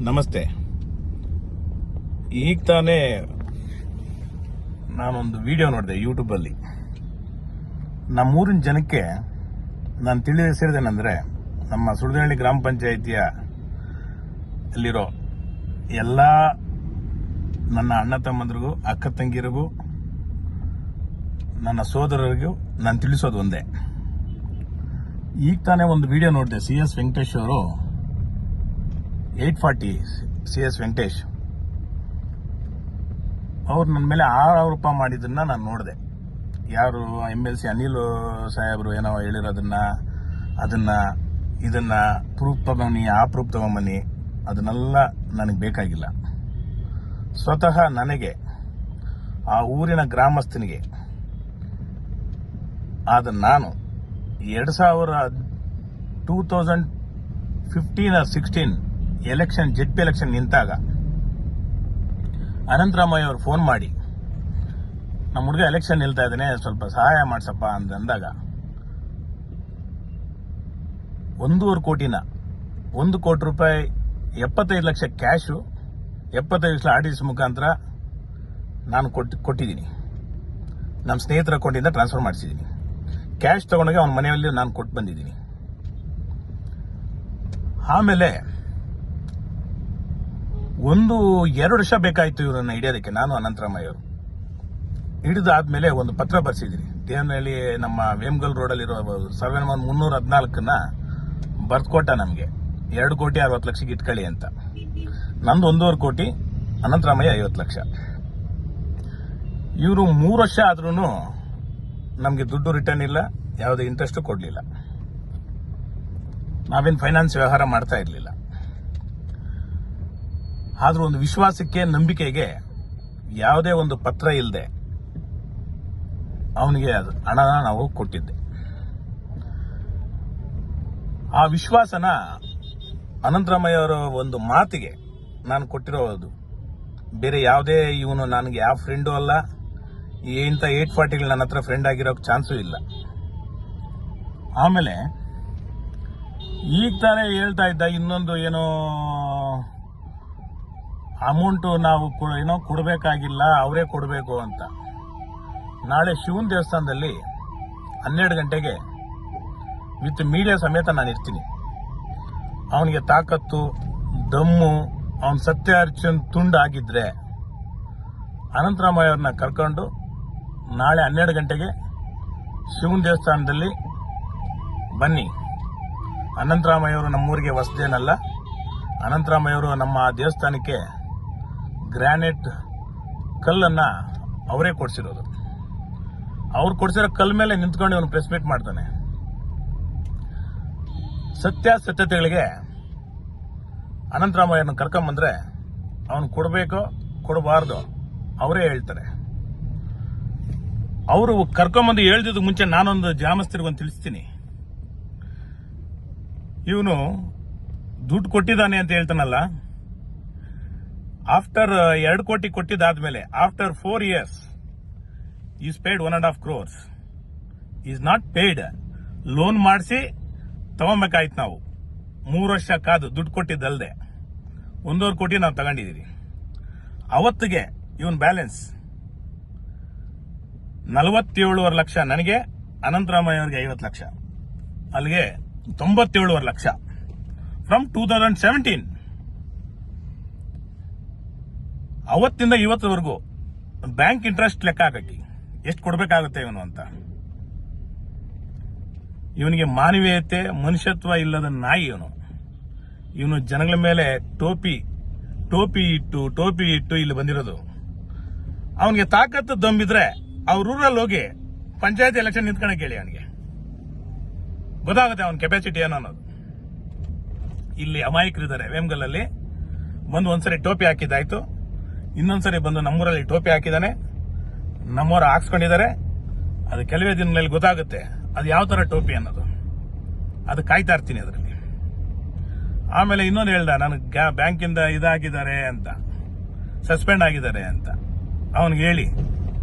ನಮಸ್ತೆ. ಈಗ ತಾನೇ ನಾನೊಂದು ವಿಡಿಯೋ ನೋಡಿದೆ ಯೂಟ್ಯೂಬಲ್ಲಿ. ನಮ್ಮೂರಿನ ಜನಕ್ಕೆ ನಾನು ತಿಳಿಸಿದ್ದೇನೆಂದರೆ, ನಮ್ಮ ಸುಳ್ದಹಳ್ಳಿ ಗ್ರಾಮ ಪಂಚಾಯಿತಿಯ ಅಲ್ಲಿರೋ ಎಲ್ಲ ನನ್ನ ಅಣ್ಣ ತಮ್ಮಂದ್ರಿಗೂ, ಅಕ್ಕ ತಂಗಿರಿಗೂ, ನನ್ನ ಸೋದರರಿಗೂ ನಾನು ತಿಳಿಸೋದು ಒಂದೇ. ಈಗ ತಾನೇ ಒಂದು ವಿಡಿಯೋ ನೋಡಿದೆ. CS ವೆಂಕಟೇಶ್ ಅವರು 840 CS ವೆಂಕಟೇಶ್ ಅವ್ರು ನನ್ನ ಮೇಲೆ ಆರೋಪ ಮಾಡಿದ್ದನ್ನ ನಾನು ನೋಡಿದೆ. ಯಾರು MLC ಅನಿಲ್ ಸಾಹೇಬರು ಏನೋ ಹೇಳಿರೋದನ್ನ, ಇದನ್ನ ಪ್ರೂಫ್ ತಗೊಂಬನ್ನಿ, ಆ ಪ್ರೂಫ್ ತಗೊಂಬನ್ನಿ, ಅದನ್ನೆಲ್ಲ ನನಗೆ ಬೇಕಾಗಿಲ್ಲ. ಸ್ವತಃ ನನಗೆ, ಆ ಊರಿನ ಗ್ರಾಮಸ್ಥನಿಗೆ ಆದ ನಾನು 2015-16 ಎಲೆಕ್ಷನ್, JP ಎಲೆಕ್ಷನ್ ನಿಂತಾಗ ಅನಂತರಾಮಯ್ಯ ಅವರು ಫೋನ್ ಮಾಡಿ, ನಮ್ಮ ಹುಡುಗ ಎಲೆಕ್ಷನ್ ನಿಲ್ತಾ ಇದ್ದಾನೆ, ಸ್ವಲ್ಪ ಸಹಾಯ ಮಾಡ್ಸಪ್ಪ ಅಂದಾಗ 1.5 ಕೋಟಿನ, 1 ಕೋಟಿ ರೂಪಾಯಿ, 75 ಲಕ್ಷ ಕ್ಯಾಶು, 75 ಲಕ್ಷ RTC ಮುಖಾಂತರ ನಾನು ಕೊಟ್ಟಿದ್ದೀನಿ. ನಮ್ಮ ಸ್ನೇಹಿತರ ಅಕೌಂಟಿಂದ ಟ್ರಾನ್ಸ್ಫರ್ ಮಾಡಿಸಿದ್ದೀನಿ. ಕ್ಯಾಶ್ ತಗೊಂಡಾಗ ಅವನ ಮನೆಯಲ್ಲಿ ನಾನು ಕೊಟ್ಟು ಬಂದಿದ್ದೀನಿ. ಆಮೇಲೆ 1-2 ವರ್ಷ ಬೇಕಾಯಿತು ಇವರನ್ನ ಹಿಡಿಯೋದಕ್ಕೆ. ನಾನು ಅನಂತರಾಮಯ್ಯ ಅವರು ಹಿಡಿದಾದ್ಮೇಲೆ ಒಂದು ಪತ್ರ ಬರ್ಸಿದ್ದೀನಿ. ದೇವನಹಳ್ಳಿ ನಮ್ಮ ವೇಮಗಲ್ ರೋಡಲ್ಲಿರೋ ಸರ್ವೆ ನಂಬರ್ 314ನ್ನ ಬರ್ಕೊಟ್ಟ ನಮಗೆ, 2,60,00,000 ಇಟ್ಕೊಳ್ಳಿ ಅಂತ. ನಂದು 1.5 ಕೋಟಿ, ಅನಂತರಾಮಯ್ಯ 50 ಲಕ್ಷ. ಇವರು 3 ವರ್ಷ ಆದ್ರೂ ನಮಗೆ ದುಡ್ಡು ರಿಟರ್ನ್ ಇಲ್ಲ, ಯಾವುದೇ ಇಂಟ್ರೆಸ್ಟ್ ಕೊಡಲಿಲ್ಲ. ನಾವೇನು ಫೈನಾನ್ಸ್ ವ್ಯವಹಾರ ಮಾಡ್ತಾ ಇರಲಿಲ್ಲ. ಆದ್ರೂ ಒಂದು ವಿಶ್ವಾಸಕ್ಕೆ, ನಂಬಿಕೆಗೆ ಯಾವುದೇ ಒಂದು ಪತ್ರ ಇಲ್ಲದೆ ಅವನಿಗೆ ಹಣನ ನಾವು ಕೊಟ್ಟಿದ್ದೆ. ಆ ವಿಶ್ವಾಸನ ಅನಂತರಾಮಯ್ಯ ಅವರ ಒಂದು ಮಾತಿಗೆ ನಾನು ಕೊಟ್ಟಿರೋದು. ಬೇರೆ ಯಾವುದೇ ಇವನು ನನಗೆ ಯಾವ ಫ್ರೆಂಡು ಅಲ್ಲ. ಇಂಥ 840 ನನ್ನ ಹತ್ರ ಫ್ರೆಂಡ್ ಆಗಿರೋಕೆ ಚಾನ್ಸು ಇಲ್ಲ. ಆಮೇಲೆ ಈಗ ತಾನೇ ಹೇಳ್ತಾ ಇದ್ದ ಇನ್ನೊಂದು ಏನೋ ಅಮೌಂಟು ನಾವು ಏನೋ ಕೊಡಬೇಕಾಗಿಲ್ಲ, ಅವರೇ ಕೊಡಬೇಕು ಅಂತ. ನಾಳೆ ಶಿವನ ದೇವಸ್ಥಾನದಲ್ಲಿ 12 ಗಂಟೆಗೆ ವಿತ್ ಮೀಡಿಯಾ ಸಮೇತ ನಾನು ಇರ್ತೀನಿ. ಅವನಿಗೆ ತಾಕತ್ತು, ದಮ್ಮು, ಅವನ ಸತ್ಯ ಅರ್ಚನ್ ತುಂಡು ಆಗಿದ್ರೆ ಅನಂತರಾಮಯ್ಯ ಅವ್ರನ್ನ ಕರ್ಕೊಂಡು ನಾಳೆ 12 ಗಂಟೆಗೆ ಶಿವನ ದೇವಸ್ಥಾನದಲ್ಲಿ ಬನ್ನಿ. ಅನಂತರಾಮಯ್ಯ ಅವರು ನಮ್ಮೂರಿಗೆ ಹೊಸದೇನಲ್ಲ. ಅನಂತರಾಮಯ್ಯ ಅವರು ನಮ್ಮ ದೇವಸ್ಥಾನಕ್ಕೆ ಗ್ರಾನೈಟ್ ಕಲ್ಲನ್ನ ಅವರೇ ಕೊಡಿಸಿರೋದು. ಅವ್ರು ಕೊಡಿಸಿರೋ ಕಲ್ ಮೇಲೆ ನಿಂತ್ಕೊಂಡು ಇವನು ಪ್ರೆಸ್ ಮೀಟ್ ಮಾಡ್ತಾನೆ. ಸತ್ಯತೆಗಳಿಗೆ ಅನಂತರಾಮಯ್ಯನ ಕರ್ಕೊಂಬಂದ್ರೆ ಅವನು ಕೊಡಬೇಕೋ ಕೊಡಬಾರ್ದು ಅವರೇ ಹೇಳ್ತಾರೆ. ಅವರು ಕರ್ಕೊಂಬಂದು ಹೇಳ್ದಿದ್ದು ಮುಂಚೆ ನಾನೊಂದು ಗ್ರಾಮಸ್ಥರಿಗೊಂದು ತಿಳಿಸ್ತೀನಿ. ಇವನು ದುಡ್ಡು ಕೊಟ್ಟಿದ್ದಾನೆ ಅಂತ ಹೇಳ್ತಾನಲ್ಲ, ಆಫ್ಟರ್ 2 ಕೋಟಿ ಕೊಟ್ಟಿದ್ದಾದ್ಮೇಲೆ after 4 years is paid 1.5 crores. Is not paid. Loan ಮಾಡಿಸಿ ತಗೊಬೇಕಾಯ್ತು ನಾವು. 3 ವರ್ಷ ಕಾದು ದುಡ್ಡು ಕೊಟ್ಟಿದ್ದಲ್ದೆ 1.5 ಕೋಟಿ ನಾವು ತಗೊಂಡಿದ್ದೀವಿ. ಅವತ್ತಿಗೆ ಇವನ್ ಬ್ಯಾಲೆನ್ಸ್ 47.5 ಲಕ್ಷ ನನಗೆ, ಅನಂತರಾಮಯ್ಯ ಅವರಿಗೆ 50 ಲಕ್ಷ, ಅಲ್ಲಿಗೆ 97.5 ಲಕ್ಷ ಫ್ರಮ್ 2017. ಅವತ್ತಿಂದ ಇವತ್ತವರೆಗೂ ಬ್ಯಾಂಕ್ ಇಂಟ್ರೆಸ್ಟ್ ಲೆಕ್ಕ ಹಾಕಿ ಎಷ್ಟು ಕೊಡಬೇಕಾಗುತ್ತೆ ಇವನು ಅಂತ. ಇವನಿಗೆ ಮಾನವೀಯತೆ, ಮನುಷ್ಯತ್ವ ಇಲ್ಲದ ನಾಯಿ ಇವನು. ಇವನು ಜನಗಳ ಮೇಲೆ ಟೋಪಿ ಇಟ್ಟು ಇಲ್ಲಿ ಬಂದಿರೋದು. ಅವನಿಗೆ ತಾಕತ್ತು ದಮ್ಮಿದ್ರೆ ಅವ್ರೂರಲ್ಲಿ ಹೋಗಿ ಪಂಚಾಯತ್ ಎಲೆಕ್ಷನ್ ನಿಂತ್ಕೊಳಕ್ಕೆ ಹೇಳಿ, ಅವನಿಗೆ ಗೊತ್ತಾಗುತ್ತೆ ಅವನ ಕೆಪಾಸಿಟಿ ಏನೋ ಅನ್ನೋದು. ಇಲ್ಲಿ ಅಮಾಯಕರಿದ್ದಾರೆ ವೇಮಗಲ್ಲಲ್ಲಿ. ಬಂದು ಒಂದ್ಸರಿ ಟೋಪಿ ಹಾಕಿದ್ದಾಯ್ತು, ಇನ್ನೊಂದ್ಸರಿ ಬಂದು ನಮ್ಮೂರಲ್ಲಿ ಟೋಪಿ ಹಾಕಿದ್ದಾನೆ, ನಮ್ಮೂರ ಹಾಕ್ಸ್ಕೊಂಡಿದ್ದಾರೆ. ಅದು ಕೆಲವೇ ದಿನಗಳಲ್ಲಿ ಗೊತ್ತಾಗುತ್ತೆ ಅದು ಯಾವ ತರ ಟೋಪಿ ಅನ್ನೋದು. ಅದು ಕಾಯ್ತಾ ಇರ್ತೀನಿ ಅದರಲ್ಲಿ. ಆಮೇಲೆ ಇನ್ನೊಂದು ಹೇಳ್ದ, ನನಗೆ ಬ್ಯಾಂಕಿಂದ ಇದಾಗಿದ್ದಾರೆ ಅಂತ, ಸಸ್ಪೆಂಡ್ ಆಗಿದ್ದಾರೆ ಅಂತ. ಅವನಿಗೆ ಹೇಳಿ,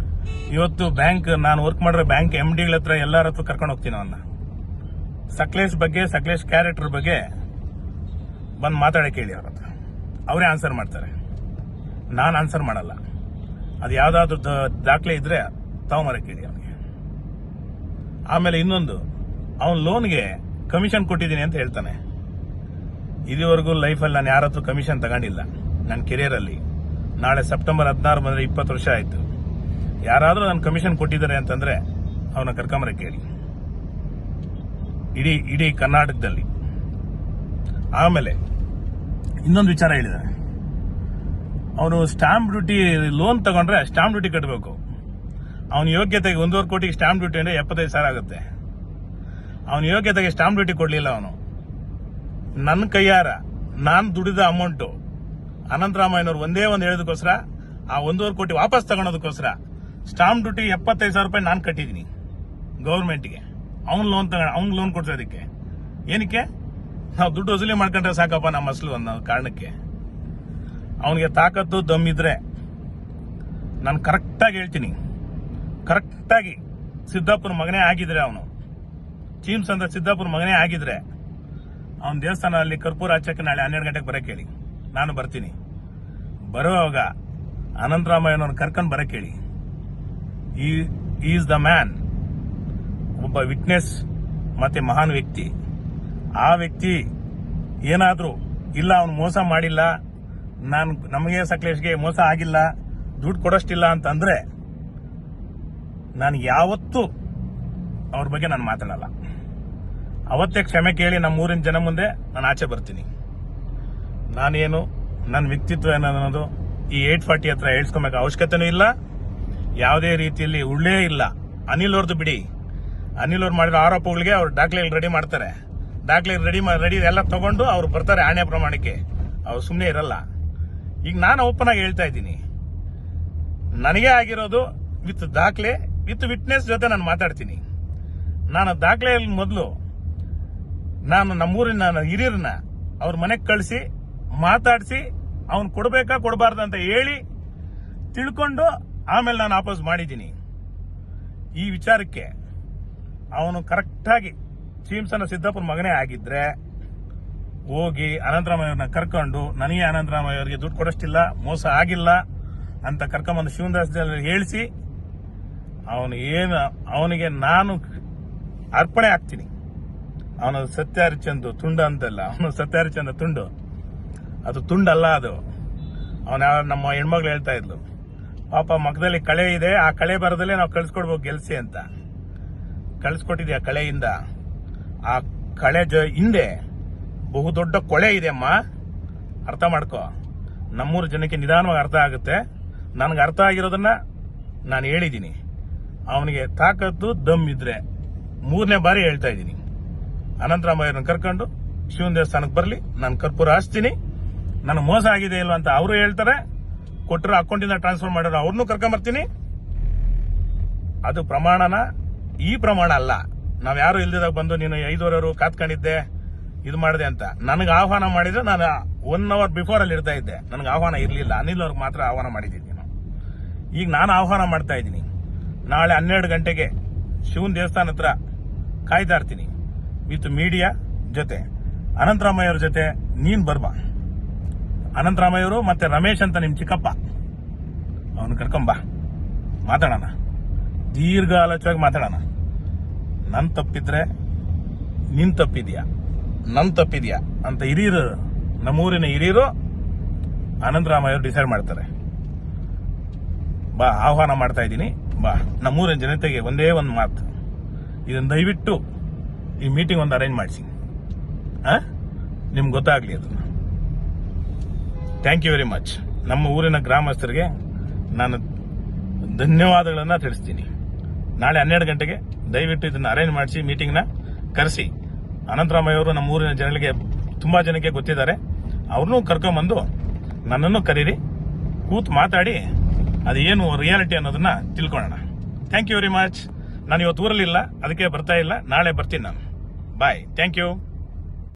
ಇವತ್ತು ಬ್ಯಾಂಕ್ ನಾನು ವರ್ಕ್ ಮಾಡಿರೋ ಬ್ಯಾಂಕ್ MDಗಳ ಹತ್ರ ಎಲ್ಲರ ಹತ್ರ ಕರ್ಕೊಂಡು ಹೋಗ್ತೀನಿ ಅವನ್ನ. ಸಕ್ಲೇಶ್ ಕ್ಯಾರೆಕ್ಟರ್ ಬಗ್ಗೆ ಬಂದು ಮಾತಾಡಕ್ಕೆ ಹೇಳಿ ಅವ್ರ ಹತ್ರ. ಅವರೇ ಆನ್ಸರ್ ಮಾಡ್ತಾರೆ, ನಾನು ಆನ್ಸರ್ ಮಾಡಲ್ಲ. ಅದು ಯಾವುದಾದ್ರೂ ದಾಖಲೆ ಇದ್ರೆ ತಗೊಂಬರಕ್ಕೆ ಹೇಳಿ ಅವನಿಗೆ. ಆಮೇಲೆ ಇನ್ನೊಂದು, ಅವನ ಲೋನ್ಗೆ ಕಮಿಷನ್ ಕೊಟ್ಟಿದ್ದೀನಿ ಅಂತ ಹೇಳ್ತಾನೆ. ಇದುವರೆಗೂ ಲೈಫಲ್ಲಿ ನಾನು ಯಾರ ಹತ್ರ ಕಮಿಷನ್ ತಗೊಂಡಿಲ್ಲ ನನ್ನ ಕೆರಿಯರಲ್ಲಿ. ನಾಳೆ ಸೆಪ್ಟೆಂಬರ್ 16 ಬಂದರೆ 20 ವರ್ಷ ಆಯಿತು. ಯಾರಾದರೂ ನನ್ನ ಕಮಿಷನ್ ಕೊಟ್ಟಿದ್ದಾರೆ ಅಂತಂದ್ರೆ ಅವನ ಕರ್ಕೊಂಬರಕ್ಕೆ ಹೇಳಿ, ಇಡೀ ಕರ್ನಾಟಕದಲ್ಲಿ. ಆಮೇಲೆ ಇನ್ನೊಂದು ವಿಚಾರ ಹೇಳಿದ್ದಾರೆ, ಅವನು ಸ್ಟಾಂಪ್ ಡ್ಯೂಟಿ ಲೋನ್ ತಗೊಂಡ್ರೆ ಸ್ಟಾಂಪ್ ಡ್ಯೂಟಿ ಕಟ್ಟಬೇಕು. ಅವನ ಯೋಗ್ಯತೆಗೆ 1.5 ಕೋಟಿಗೆ ಸ್ಟಾಂಪ್ ಡ್ಯೂಟಿ ಅಂದ್ರೆ 75,000 ಆಗುತ್ತೆ. ಅವನ ಯೋಗ್ಯತೆಗೆ ಸ್ಟಾಂಪ್ ಡ್ಯೂಟಿ ಕೊಡಲಿಲ್ಲ. ಅವನು ನನ್ನ ಕೈಯಾರ ನಾನು ದುಡಿದ ಅಮೌಂಟು ಅನಂತರಾಮಯ್ಯನವ್ರು ಒಂದೇ ಒಂದು ಹೇಳೋದಕ್ಕೋಸ್ಕರ ಆ 1.5 ಕೋಟಿ ವಾಪಸ್ ತಗೊಳೋದಕ್ಕೋಸ್ಕರ ಸ್ಟಾಂಪ್ ಡ್ಯೂಟಿ 75,000 ರೂಪಾಯಿ ನಾನು ಕಟ್ಟಿದ್ದೀನಿ ಗೌರ್ಮೆಂಟ್ಗೆ. ಅವ್ನು ಲೋನ್ ಕೊಡ್ಸೋದಕ್ಕೆ. ಏನಕ್ಕೆ? ನಾವು ದುಡ್ಡು ವಸೂಲಿ ಮಾಡ್ಕೊಂಡ್ರೆ ಸಾಕಪ್ಪ ನಮ್ಮ ಅಸಲು ಅನ್ನೋ ಕಾರಣಕ್ಕೆ. ಅವನಿಗೆ ತಾಕತ್ತು ದಮ್ಮಿದ್ರೆ ನಾನು ಕರೆಕ್ಟಾಗಿ ಹೇಳ್ತೀನಿ, ಕರೆಕ್ಟಾಗಿ ಸಿದ್ದಾಪುರ ಮಗನೇ ಆಗಿದ್ರೆ, ಅವನು ಚೀಮ್ಸ್ ಅಂತ ಸಿದ್ದಾಪುರ ಮಗನೇ ಆಗಿದ್ರೆ ಅವನ ದೇವಸ್ಥಾನದಲ್ಲಿ ಕರ್ಪೂರ ಹಚ್ಚಕ್ಕೆ ನಾಳೆ 12 ಗಂಟೆಗೆ ಬರಕ್ಕೆ ಹೇಳಿ. ನಾನು ಬರ್ತೀನಿ. ಬರುವಾಗ ಅನಂತರಾಮಯ್ಯನವ್ರನ್ನ ಕರ್ಕೊಂಡು ಬರಕ್ಕೆ ಹೇಳಿ. Is the man. ಒಬ್ಬ ವಿಟ್ನೆಸ್ ಮತ್ತೆ ಮಹಾನ್ ವ್ಯಕ್ತಿ. ಆ ವ್ಯಕ್ತಿ ಏನಾದ್ರೂ ಇಲ್ಲ ಅವನು ಮೋಸ ಮಾಡಿಲ್ಲ, ನಮಗೆ ಸಕಲೇಶ್ಗೆ ಮೋಸ ಆಗಿಲ್ಲ, ದುಡ್ಡು ಕೊಡೋಷ್ಟಿಲ್ಲ ಅಂತಂದ್ರೆ ನಾನು ಯಾವತ್ತೂ ಅವ್ರ ಬಗ್ಗೆ ನಾನು ಮಾತಾಡಲ್ಲ. ಅವತ್ತೇ ಕ್ಷಮೆ ಕೇಳಿ ನಮ್ಮ ಊರಿನ ಜನ ಮುಂದೆ ನಾನು ಆಚೆ ಬರ್ತೀನಿ. ನಾನೇನು ನನ್ನ ವ್ಯಕ್ತಿತ್ವ ಏನನ್ನೋದು ಈ 840 ಹತ್ರ ಹೇಳ್ಸ್ಕೊಬೇಕು ಅವಶ್ಯಕತೆನೂ ಇಲ್ಲ. ಯಾವುದೇ ರೀತಿಯಲ್ಲಿ ಉಳ್ಳೇ ಇಲ್ಲ. ಅನಿಲ್ ಅವ್ರದ್ದು ಬಿಡಿ, ಅನಿಲ್ ಅವ್ರು ಮಾಡಿರೋ ಆರೋಪಗಳಿಗೆ ಅವ್ರು ದಾಖಲೆ ರೆಡಿ ಮಾಡ್ತಾರೆ. ದಾಖಲೆ ರೆಡಿ ಎಲ್ಲ ತಗೊಂಡು ಅವ್ರು ಬರ್ತಾರೆ ಆಣೆ ಪ್ರಮಾಣಕ್ಕೆ. ಅವ್ರು ಸುಮ್ಮನೆ ಇರಲ್ಲ. ಈಗ ನಾನು ಓಪನ್ ಆಗಿ ಹೇಳ್ತಾ ಇದ್ದೀನಿ, ನನಗೆ ಆಗಿರೋದು ವಿತ್ ದಾಖಲೆ ವಿತ್ ವಿಟ್ನೆಸ್ ಜೊತೆ ನಾನು ಮಾತಾಡ್ತೀನಿ. ನಾನು ದಾಖಲೆಯಲ್ಲಿ ಮೊದಲು ನಾನು ನಮ್ಮೂರಿನ ಹಿರಿಯರನ್ನ ಅವ್ರ ಮನೆಗೆ ಕಳಿಸಿ ಮಾತಾಡಿಸಿ ಅವ್ನು ಕೊಡಬೇಕಾ ಕೊಡಬಾರ್ದು ಅಂತ ಹೇಳಿ ತಿಳ್ಕೊಂಡು ಆಮೇಲೆ ನಾನು ವಾಪಸ್ ಮಾಡಿದ್ದೀನಿ. ಈ ವಿಚಾರಕ್ಕೆ ಅವನು ಕರೆಕ್ಟಾಗಿ ಚೀಮ್ಸನ ಸಿದ್ದಾಪುರ ಮಗನೇ ಆಗಿದ್ರೆ ಹೋಗಿ ಅನಂತರಾಮಯ್ಯವ್ರನ್ನ ಕರ್ಕೊಂಡು ನನಗೆ ಅನಂತರಾಮಯ್ಯ ಅವರಿಗೆ ದುಡ್ಡು ಕೊಡೋಷ್ಟಿಲ್ಲ, ಮೋಸ ಆಗಿಲ್ಲ ಅಂತ ಕರ್ಕೊಂಬಂದು ಶಿವದಾಸ್ ಹೇಳಿಸಿ ಅವನಿಗೆ ನಾನು ಅರ್ಪಣೆ ಆಗ್ತೀನಿ. ಅವನು ಸತ್ಯಹರಿಚಂದ್ ತುಂಡು ಅಂತಲ್ಲ, ಅವನು ಸತ್ಯಹರಿಚಂದ್ರ ತುಂಡು. ಅದು ತುಂಡಲ್ಲ, ಅದು ಅವನ ನಮ್ಮ ಹೆಣ್ಮಗಳು ಹೇಳ್ತಾ ಇದ್ಲು, ಪಾಪ ಮಗದಲ್ಲಿ ಕಳೆ ಇದೆ, ಆ ಕಳೆ ಬರದಲ್ಲೇ ನಾವು ಕಳ್ಸಿಕೊಡ್ಬೇಕು ಗೆಲ್ಸಿ ಅಂತ. ಕಳ್ಸಿಕೊಟ್ಟಿದ್ಯಾ ಕಳೆಯಿಂದ? ಆ ಕಳೆ ಹಿಂದೆ ಬಹುದೊಡ್ಡ ಕೊಳೆ ಇದೆ ಅಮ್ಮ, ಅರ್ಥ ಮಾಡ್ಕೋ. ನಮ್ಮೂರು ಜನಕ್ಕೆ ನಿಧಾನವಾಗಿ ಅರ್ಥ ಆಗುತ್ತೆ. ನನಗೆ ಅರ್ಥ ಆಗಿರೋದನ್ನ ನಾನು ಹೇಳಿದ್ದೀನಿ. ಅವನಿಗೆ ತಾಕತ್ತು ದಮ್ ಇದ್ರೆ 3ನೇ ಬಾರಿ ಹೇಳ್ತಾ ಇದ್ದೀನಿ, ಅನಂತರಾಮಯ್ಯರನ್ನ ಕರ್ಕೊಂಡು ಶಿವನ ದೇವಸ್ಥಾನಕ್ಕೆ ಬರಲಿ, ನಾನು ಕರ್ಪೂರ ಹಚ್ತೀನಿ. ನನಗೆ ಮೋಸ ಆಗಿದೆ ಇಲ್ವಾ ಅಂತ ಅವರು ಹೇಳ್ತಾರೆ. ಕೊಟ್ಟರು ಅಕೌಂಟಿಂದ ಟ್ರಾನ್ಸ್ಫರ್ ಮಾಡೋರು ಅವ್ರನ್ನೂ ಕರ್ಕೊಂಬರ್ತೀನಿ. ಅದು ಪ್ರಮಾಣನ ಈ ಪ್ರಮಾಣ ಅಲ್ಲ. ನಾವ್ ಯಾರು ಇಲ್ದಿದಾಗ ಬಂದು ನೀನು 5 ಕಾತ್ಕೊಂಡಿದ್ದೆ ಇದು ಮಾಡಿದೆ ಅಂತ ನನಗೆ ಆಹ್ವಾನ ಮಾಡಿದ್ರೆ ನಾನು 1 ಅವರ್ ಬಿಫೋರ್ ಅಲ್ಲಿ ಇರ್ತಾ ಇದ್ದೆ. ನನಗೆ ಆಹ್ವಾನ ಇರಲಿಲ್ಲ, ಅನಿಲ್ ಅವ್ರಿಗೆ ಮಾತ್ರ ಆಹ್ವಾನ ಮಾಡಿದ್ದೀನಿ. ಈಗ ನಾನು ಆಹ್ವಾನ ಮಾಡ್ತಾ ಇದ್ದೀನಿ. ನಾಳೆ 12 ಗಂಟೆಗೆ ಶಿವನ್ ದೇವಸ್ಥಾನ ಹತ್ರ ಕಾಯ್ತಾ ಇರ್ತೀನಿ ವಿತ್ ಮೀಡಿಯಾ ಜೊತೆ. ಅನಂತರಾಮಯ್ಯ ಅವ್ರ ಜೊತೆ ನೀನ್ ಬರ್ಬಾ. ಅನಂತರಾಮಯ್ಯವರು ಮತ್ತೆ ರಮೇಶ್ ಅಂತ ನಿಮ್ ಚಿಕ್ಕಪ್ಪ, ಅವನು ಕರ್ಕೊಂಬಾ, ಮಾತಾಡೋಣ, ದೀರ್ಘ ಆಲೋಚವಾಗಿ ಮಾತಾಡೋಣ. ನನ್ ತಪ್ಪಿದ್ರೆ ನಿನ್ ತಪ್ಪಿದ್ಯಾ, ನನ್ ತಪ್ಪಿದ್ಯಾ ಅಂತ ಹಿರಿಯರು, ನಮ್ಮೂರಿನ ಹಿರಿಯರು ಅನಂತರಾಮಯ್ಯ ಅವರು ಡಿಸೈಡ್ ಮಾಡ್ತಾರೆ. ಬಾ, ಆಹ್ವಾನ ಮಾಡ್ತಾ ಇದ್ದೀನಿ, ಬಾ. ನಮ್ಮೂರಿನ ಜನತೆಗೆ ಒಂದೇ ಒಂದು ಮಾತು, ಇದನ್ನ ದಯವಿಟ್ಟು ಈ ಮೀಟಿಂಗ್ ಒಂದು ಅರೇಂಜ್ ಮಾಡಿಸಿ, ನಿಮ್ಗೆ ಗೊತ್ತಾಗ್ಲಿ ಅದು. Thank you very much. ನಮ್ಮ ಊರಿನ ಗ್ರಾಮಸ್ಥರಿಗೆ ನಾನು ಧನ್ಯವಾದಗಳನ್ನ ತಿಳಿಸ್ತೀನಿ. ನಾಳೆ 12 ಗಂಟೆಗೆ ದಯವಿಟ್ಟು ಇದನ್ನ ಅರೇಂಜ್ ಮಾಡಿಸಿ, ಮೀಟಿಂಗ್ನ ಕರೆಸಿ. ಅನಂತರಾಮಯ್ಯ ಅವರು ನಮ್ಮ ಊರಿನ ಜನಗಳಿಗೆ ತುಂಬಾ ಜನಕ್ಕೆ ಗೊತ್ತಿದ್ದಾರೆ, ಅವ್ರನ್ನೂ ಕರ್ಕೊಂಬಂದು ನನ್ನನ್ನು ಕರೀರಿ, ಕೂತ್ ಮಾತಾಡಿ ಅದೇನು ರಿಯಾಲಿಟಿ ಅನ್ನೋದನ್ನ ತಿಳ್ಕೊಳ್ಳೋಣ. Thank you very much. ನಾನು ಇವತ್ತು ಊರಲ್ಲಿಲ್ಲ, ಅದಕ್ಕೆ ಬರ್ತಾ ಇಲ್ಲ, ನಾಳೆ ಬರ್ತೀನಿ ನಾನು. ಬಾಯ್. Thank you.